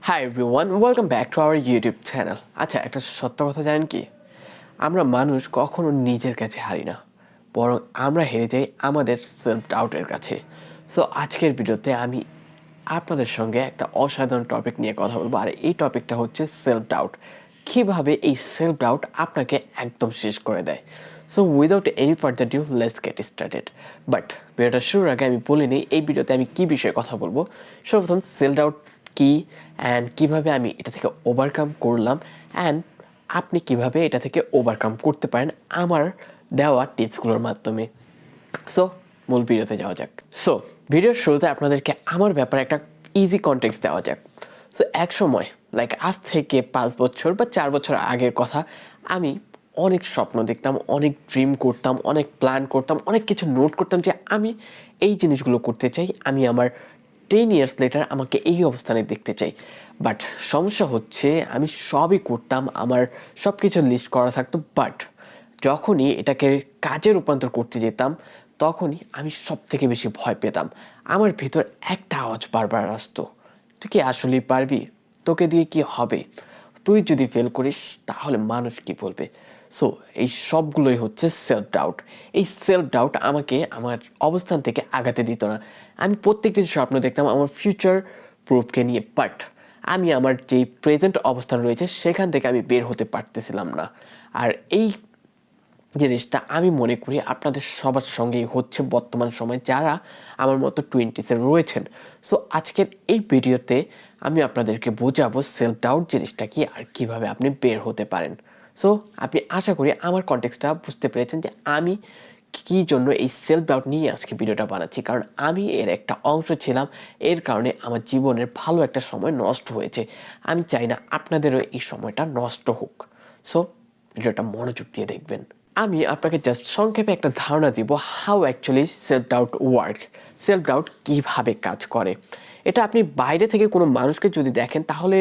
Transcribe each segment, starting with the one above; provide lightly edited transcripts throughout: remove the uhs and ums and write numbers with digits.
Hi everyone, welcome back to our YouTube channel. আচ্ছা, একটা সত্য কথা জানেন কি? আমরা মানুষ কখনো নিজের কাছে হারি না, বরং আমরা হেরে যাই আমাদের সেলফ ডাউটের কাছে। সো আজকের ভিডিওতে আমি আপনাদের সঙ্গে একটা অসাধারণ টপিক নিয়ে কথা বলবো, আর এই টপিকটা হচ্ছে সেলফ ডাউট। কীভাবে এই সেলফ ডাউট আপনাকে একদম শেষ করে দেয়। So without any further due, let's get started. But ভিডিওটা শুরুর আগে আমি বলে নিই এই ভিডিওতে আমি কী বিষয়ে কথা বলবো। সর্বপ্রথম সেলফ ডাউট কি, অ্যান্ড কীভাবে আমি এটা থেকে ওভারকাম করলাম, অ্যান্ড আপনি কিভাবে এটা থেকে ওভারকাম করতে পারেন আমার দেওয়া টিপসগুলোর মাধ্যমে। সো মূল ভিডিওতে যাওয়া যাক। সো ভিডিওর শুরুতে আপনাদেরকে আমার ব্যাপারে একটা ইজি কনটেক্সট দেওয়া যাক। সো এক সময়, লাইক আজ থেকে 5 বছর বা 4 বছর আগের কথা, আমি অনেক স্বপ্ন দেখতাম, অনেক ড্রিম করতাম, অনেক প্ল্যান করতাম, অনেক কিছু নোট করতাম যে আমি এই জিনিসগুলো করতে চাই, আমি আমার 10 ইয়ার্স লেটার আমাকে এই অবস্থানে দেখতে চাই। বাট সমস্যা হচ্ছে আমি সবই করতাম, আমার সব কিছু লিস্ট করা থাকতো, বাট যখনই এটাকে কাজে রূপান্তর করতে যেতাম তখনই আমি সব থেকে বেশি ভয় পেতাম। আমার ভিতর একটা আওয়াজ বারবার আসতো, তুই কি আসলেই পারবি? তোকে দিয়ে কি হবে? তুই যদি ফেল করিস তাহলে মানুষ কি বলবে? সো এই সবগুলোই হচ্ছে সেলফ ডাউট। এই সেলফ ডাউট আমাকে আমার অবস্থান থেকে আগাতে দিত না। আমি প্রত্যেকদিন স্বপ্ন দেখতাম আমার ফিউচার প্রুফকে নিয়ে, বাট আমি আমার যেই প্রেজেন্ট অবস্থান রয়েছে সেখান থেকে আমি বের হতে পারতেছিলাম না। আর এই জিনিসটা আমি মনে করি আপনাদের সবার সঙ্গেই হচ্ছে বর্তমান সময়ে যারা আমার মতো 20s রয়েছেন। সো আজকের এই ভিডিওতে আমি আপনাদেরকে বোঝাবো সেলফ ডাউট জিনিসটা কি আর কিভাবে আপনি বের হতে পারেন। সো আপনি আশা করি আমার কনটেক্সটটা বুঝতে পেরেছেন যে আমি কী জন্য এই সেলফ ডাউট নিয়ে আজকে ভিডিওটা বানাচ্ছি, কারণ আমি এর একটা অংশ ছিলাম। এর কারণে আমার জীবনের ভালো একটা সময় নষ্ট হয়েছে। আমি চাই না আপনাদেরও এই সময়টা নষ্ট হোক। সো ভিডিওটা মনোযোগ দিয়ে দেখবেন। আমি আপনাকে জাস্ট সংক্ষেপে একটা ধারণা দিব how actually self doubt work, self doubt কীভাবে কাজ করে। এটা আপনি বাইরে থেকে কোনো মানুষকে যদি দেখেন তাহলে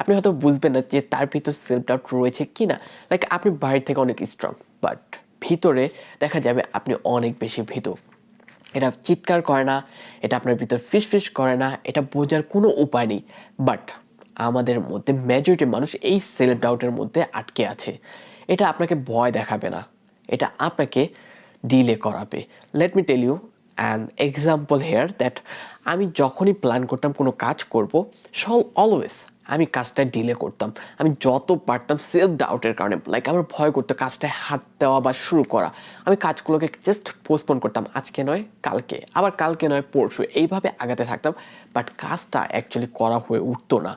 আপনি হয়তো বুঝবেন না যে তার ভিতর সেলফ ডাউট রয়েছে কি না। লাইক আপনি বাইরে থেকে অনেক স্ট্রং, বাট ভিতরে দেখা যাবে আপনি অনেক বেশি ভীতু। এটা চিৎকার করে না, এটা আপনার ভিতর ফিসফিস করে না, এটা বোঝার কোনো উপায় নেই। বাট আমাদের মধ্যে মেজরিটি মানুষ এই সেলফ ডাউটের মধ্যে আটকে আছে। এটা আপনাকে ভয় দেখাবে না, এটা আপনাকে ডিলে করাবে। Let me tell you an example here that আমি যখনই প্ল্যান করতাম কোনো কাজ করব, অলওয়েজ আমি কাজটা ডিলে করতাম। আমি যত পারতাম সেলফ ডাউটের কারণে, লাইক আমার ভয় করতো কাজটায় হাত দেওয়া বা শুরু করা। আমি কাজগুলোকে জাস্ট পোস্টপোন করতাম, আজকে নয় কালকে, আবার কালকে নয় পরশু, এইভাবে আগাতে থাকতাম। বাট কাজটা অ্যাকচুয়ালি করা হয়ে উঠতো না।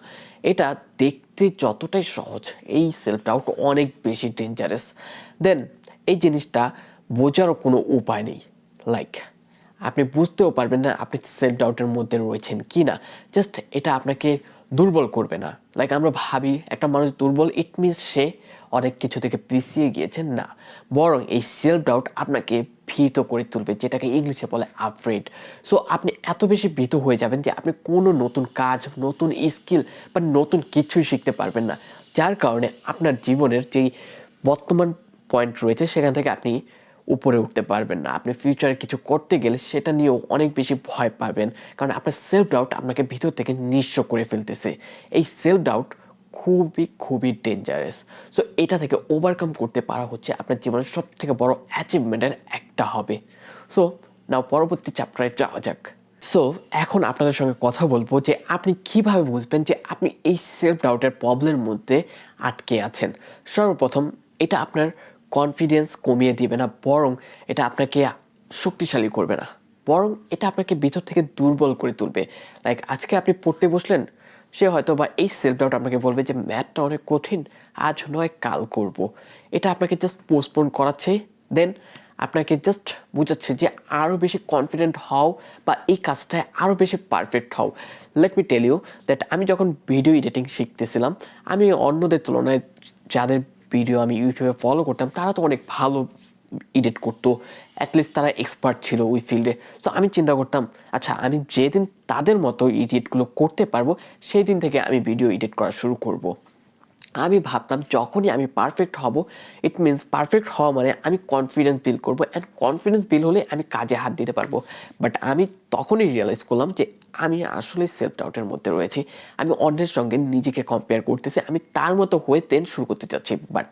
এটা দেখতে যতটাই সহজ, এই সেলফ ডাউট অনেক বেশি ডেঞ্জারাস। দেন এই জিনিসটা বোঝারও কোনো উপায় নেই। লাইক আপনি বুঝতেও পারবেন না আপনি সেলফ ডাউটের মধ্যে রয়েছেন কি না। জাস্ট এটা আপনাকে দুর্বল করবে না। লাইক আমরা ভাবি একটা মানুষ দুর্বল, ইট মিনস সে অনেক কিছু থেকে পিছিয়ে গিয়েছে, না। বরং এই সেলফ ডাউট আপনাকে ভীত করে তুলবে, যেটাকে ইংলিশে বলে আফ্রেড। সো আপনি এত বেশি ভীত হয়ে যাবেন যে আপনি কোনো নতুন কাজ, নতুন স্কিল বা নতুন কিছুই শিখতে পারবেন না। যার কারণে আপনার জীবনের যেই বর্তমান পয়েন্ট রয়েছে সেখান থেকে আপনি উপরে উঠতে পারবেন না। আপনি ফিউচারে কিছু করতে গেলে সেটা নিয়েও অনেক বেশি ভয় পাবেন, কারণ আপনার সেলফ ডাউট আপনাকে ভিতর থেকে নিঃস্ব করে ফেলতেছে। এই সেলফ ডাউট খুবই খুবই ডেঞ্জারাস। সো এটা থেকে ওভারকাম করতে পারা হচ্ছে আপনার জীবনের সব থেকে বড় অ্যাচিভমেন্টের একটা হবে। সো নাও পরবর্তী চ্যাপ্টারে যাওয়া যাক। সো এখন আপনাদের সঙ্গে কথা বলবো যে আপনি কিভাবে বুঝবেন যে আপনি এই সেলফ ডাউটের প্রবলেমের মধ্যে আটকে আছেন। সর্বপ্রথম, এটা আপনার কনফিডেন্স কমিয়ে দিবে না, বরং এটা আপনাকে শক্তিশালী করবে না, বরং এটা আপনাকে ভিতর থেকে দুর্বল করে তুলবে। লাইক আজকে আপনি পড়তে বসলেন, সে হয়তো বা এই সেলফ ডাউট আপনাকে বলবে যে ম্যাথটা অনেক কঠিন, আজ নয় কাল করব। এটা আপনাকে জাস্ট পোস্টপোন করাচ্ছে। দেন আপনাকে জাস্ট বোঝাচ্ছে যে আরও বেশি কনফিডেন্ট হও বা এই কাজটায় আরও বেশি পারফেক্ট হও। Let me tell you that আমি যখন ভিডিও এডিটিং শিখতেছিলাম, আমি অন্যদের তুলনায় যাদের ভিডিও আমি ইউটিউবে ফলো করতাম তারা তো অনেক ভালো এডিট করতো, অ্যাটলিস্ট তারা এক্সপার্ট ছিল ওই ফিল্ডে। সো আমি চিন্তা করতাম, আচ্ছা আমি যেদিন তাদের মতো এডিটগুলো করতে পারবো সেই দিন থেকে আমি ভিডিও এডিট করা শুরু করব। আমি ভাবতাম যখনই আমি পারফেক্ট হব, ইট মিনস পারফেক্ট হওয়া মানে আমি কনফিডেন্স বিল্ড করবো, অ্যান্ড কনফিডেন্স বিল্ড হলে আমি কাজে হাত দিতে পারবো। বাট আমি তখনই রিয়েলাইজ করলাম যে আমি আসলে সেলফ ডাউটের মধ্যে রয়েছি। আমি অন্যের সঙ্গে নিজেকে কম্পেয়ার করতেছি, আমি তার মতো হয়ে দেন শুরু করতে চাচ্ছি, বাট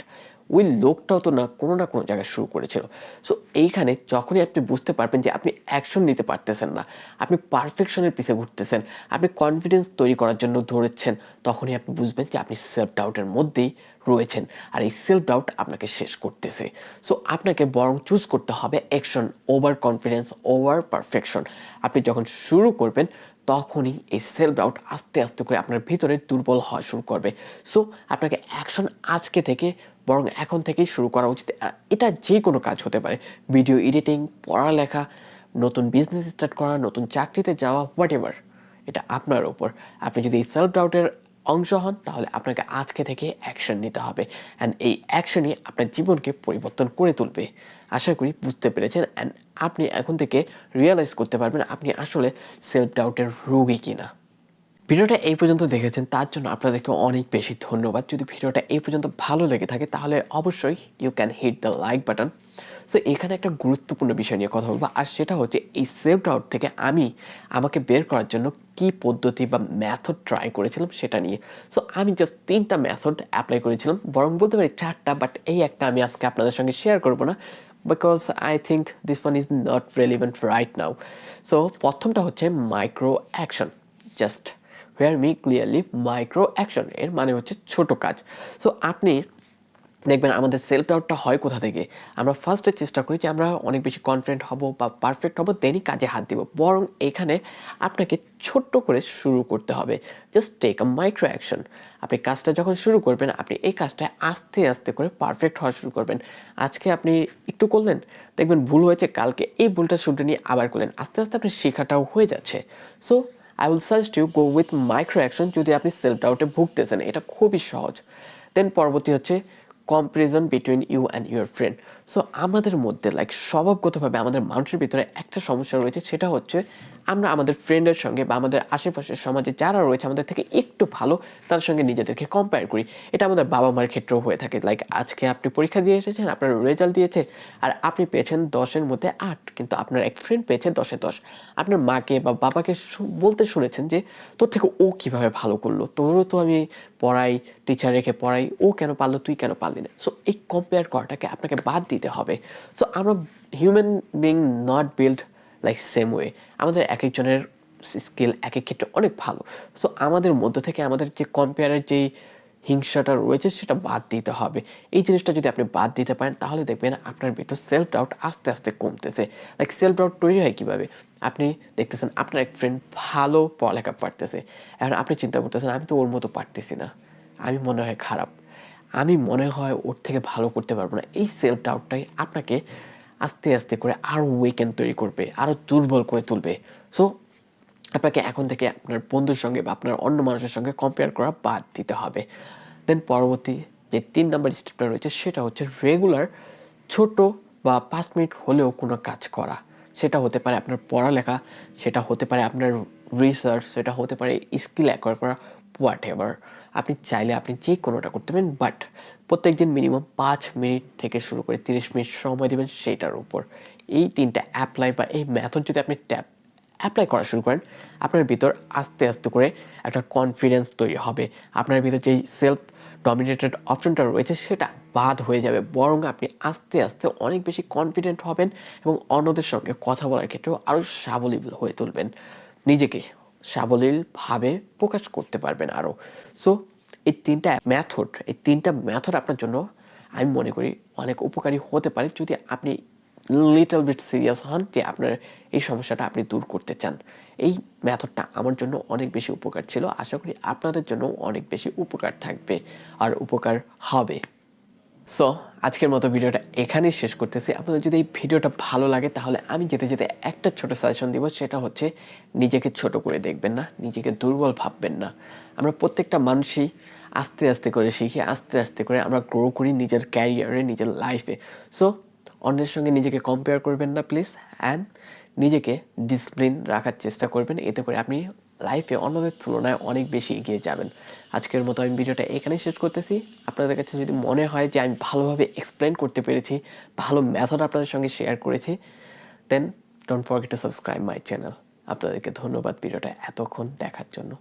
ওই লোকটাও তো না কোনো জায়গায় শুরু করেছিল। সো এইখানে যখনই আপনি বুঝতে পারবেন যে আপনি অ্যাকশন নিতে পারতেছেন না, আপনি পারফেকশনের পিছে ঘুরতেছেন, আপনি কনফিডেন্স তৈরি করার জন্য ধরেছেন, তখনই আপনি বুঝবেন যে আপনি সেলফ ডাউটের মধ্যেই রয়েছেন, আর এই সেলফ ডাউট আপনাকে শেষ করতেছে। সো আপনাকে বরং চুজ করতে হবে action over confidence over perfection. আপনি যখন শুরু করবেন তখনই এই সেলফ ডাউট আস্তে আস্তে করে আপনার ভিতরে দুর্বল হওয়া শুরু করবে। সো আপনাকে অ্যাকশন আজকে থেকে বরং এখন থেকেই শুরু করা উচিত। এটা যে কোনো কাজ হতে পারে, ভিডিও এডিটিং, পড়ালেখা, নতুন বিজনেস স্টার্ট করা, নতুন চাকরিতে যাওয়া, হোয়াট এভার, এটা আপনার ওপর। আপনি যদি এই সেলফ ডাউটের অংশ হন তাহলে আপনাকে আজকে থেকে অ্যাকশন নিতে হবে, অ্যান্ড এই অ্যাকশনই আপনার জীবনকে পরিবর্তন করে তুলবে। আশা করি বুঝতে পেরেছেন, অ্যান্ড আপনি এখন থেকে রিয়েলাইজ করতে পারবেন আপনি আসলে সেলফ ডাউটের রোগী কিনা। ভিডিওটা এই পর্যন্ত দেখেছেন তার জন্য আপনাদেরকে অনেক বেশি ধন্যবাদ। যদি ভিডিওটা এই পর্যন্ত ভালো লেগে থাকে তাহলে অবশ্যই you can hit the like button. So এখানে একটা গুরুত্বপূর্ণ বিষয় নিয়ে কথা বলবো, আর সেটা হচ্ছে এই সেলফ ডাউট থেকে আমাকে বের করার জন্য কী পদ্ধতি বা মেথড ট্রাই করেছিলাম সেটা নিয়ে। সো আমি জাস্ট 3টা মেথড অ্যাপ্লাই করেছিলাম, বরং বলতে পারি 4টা, বাট এই একটা আমি আজকে আপনাদের সঙ্গে শেয়ার করবো না, because I think this one is not relevant right now. So প্রথমটা হচ্ছে micro action, just hear me clearly. Micro action এর মানে হচ্ছে ছোট কাজ। সো আপনি দেখবেন আমাদের সেলফ ডাউটটা হয় কোথা থেকে, আমরা ফার্স্টে চেষ্টা করি যে আমরা অনেক বেশি কনফিডেন্ট হব বা পারফেক্ট হব, দেনই কাজে হাত দিব। বরং এখানে আপনাকে ছোট্ট করে শুরু করতে হবে, just take a micro action. আপনি কাজটা যখন শুরু করবেন আপনি এই কাজটা আস্তে আস্তে করে পারফেক্ট হওয়া শুরু করবেন। আজকে আপনি একটু করলেন, দেখবেন ভুল হয়েছে, কালকে এই ভুলটা শুধরে নিয়ে আবার করলেন, আস্তে আস্তে আপনি শেখাটাও হয়ে যাচ্ছে। So I will suggest you go with micro action যদি আপনি সেলফ ডাউটে ভুগতেছেন, এটা খুবই সহজ। দেন পরবর্তী হচ্ছে comparison between you and your friend. So আমাদের মধ্যে স্বভাবগতভাবে আমাদের মানুষের ভিতরে একটা সমস্যা রয়েছে, সেটা হচ্ছে আমরা আমাদের ফ্রেন্ডের সঙ্গে বা আমাদের আশেপাশের সমাজে যারা রয়েছে আমাদের থেকে একটু ভালো, তাদের সঙ্গে নিজেদেরকে কম্পেয়ার করি। এটা আমাদের বাবা মার ক্ষেত্রেও হয়ে থাকে। আজকে আপনি পরীক্ষা দিয়ে এসেছেন, আপনার রেজাল্ট দিয়েছে, আর আপনি পেয়েছেন 10-এর মধ্যে 8, কিন্তু আপনার এক ফ্রেন্ড পেয়েছে 10-এ 10। আপনার মাকে বা বাবাকে বলতে শুনেছেন যে তোর থেকে ও কিভাবে ভালো করলো, তোরও তো আমি পড়াই, টিচার রেখে পড়াই, ও কেন পারলো তুই কেন পারলি না। সো এই কম্পেয়ার করাটাকে আপনাকে বাদ দিতে হবে। সো আমরা human being not build same way. আমাদের এক একজনের স্কিল এক এক ক্ষেত্রে অনেক ভালো। সো আমাদের মধ্য থেকে আমাদের যে কম্পেয়ারের যেই হিংসাটা রয়েছে সেটা বাদ দিতে হবে। এই জিনিসটা যদি আপনি বাদ দিতে পারেন তাহলে দেখবেন আপনার ভিতর সেলফ ডাউট আস্তে আস্তে কমতেছে। সেলফ ডাউট তৈরি হয় কীভাবে, আপনি দেখতেছেন আপনার এক ফ্রেন্ড ভালো পড়ালেখা পারতেছে, এখন আপনি চিন্তা করতেছেন আমি তো ওর মতো পারতেছি না, আমি মনে হয় খারাপ, আমি মনে হয় ওর থেকে ভালো করতে পারবো না। এই সেলফ ডাউটটাই আপনাকে আস্তে আস্তে করে আরও উইকেন্ড তৈরি করবে, আরও দুর্বল করে তুলবে। সো আপনাকে এখন থেকে আপনার বন্ধুর সঙ্গে বা আপনার অন্য মানুষের সঙ্গে কম্পেয়ার করা বাদ দিতে হবে। দেন পরবর্তী যে 3 নম্বর স্টেপটা রয়েছে সেটা হচ্ছে রেগুলার ছোট বা 5 মিনিট হলেও কোনো কাজ করা। সেটা হতে পারে আপনার পড়ালেখা, সেটা হতে পারে আপনার রিসার্চ, সেটা হতে পারে স্কিল অ্যাকোয়ার করা, হোয়াট এভার। আপনি চাইলে আপনি যে কোনোটা করতে পারেন, বাট প্রত্যেকদিন মিনিমাম 5 মিনিট থেকে শুরু করে 30 মিনিট সময় দেবেন সেইটার উপর। এই 3টা অ্যাপ্লাই বা এই মেথড যদি আপনি অ্যাপ্লাই করা শুরু করেন, আপনার ভিতর আস্তে আস্তে করে একটা কনফিডেন্স তৈরি হবে। আপনার ভিতর যেই সেলফ ডমিনেটেড অপশনটা রয়েছে সেটা বাদ হয়ে যাবে, বরং আপনি আস্তে আস্তে অনেক বেশি কনফিডেন্ট হবেন এবং অন্যদের সঙ্গে কথা বলার ক্ষেত্রেও আরও সাবলীল হয়ে তুলবেন, নিজেকে সাবলীলভাবে প্রকাশ করতে পারবেন আরও। সো এই তিনটা মেথড আপনার জন্য আমি মনে করি অনেক উপকারী হতে পারে যদি আপনি লিটল বিট সিরিয়াস হন যে আপনার এই সমস্যাটা আপনি দূর করতে চান। এই মেথডটা আমার জন্য অনেক বেশি উপকার ছিল, আশা করি আপনাদের জন্য অনেক বেশি উপকার থাকবে আর উপকার হবে। সো আজকের মতো ভিডিওটা এখানেই শেষ করতেছি। আপনাদের যদি এই ভিডিওটা ভালো লাগে তাহলে আমি যেতে যেতে একটা ছোট সাজেশন দিব, সেটা হচ্ছে নিজেকে ছোট করে দেখবেন না, নিজেকে দুর্বল ভাববেন না। আমরা প্রত্যেকটা মানুষই আস্তে আস্তে করে শিখি, আস্তে আস্তে করে আমরা গ্রো করি নিজের ক্যারিয়ারে, নিজের লাইফে। সো অন্যের সঙ্গে নিজেকে কম্পেয়ার করবেন না প্লিজ, অ্যান্ড নিজেকে ডিসিপ্লিন রাখার চেষ্টা করবেন, এতে করে আপনি লাইফে অন্যদের তুলনায় অনেক বেশি এগিয়ে যাবেন। আজকের মতো আমি ভিডিওটা এখানেই শেষ করতেছি। আপনাদের কাছে যদি মনে হয় যে আমি ভালোভাবে এক্সপ্লেন করতে পেরেছি, ভালো মেথড আপনাদের সঙ্গে শেয়ার করেছি, then don't forget to subscribe my channel. আপনাদেরকে ধন্যবাদ ভিডিওটা এতক্ষণ দেখার জন্য।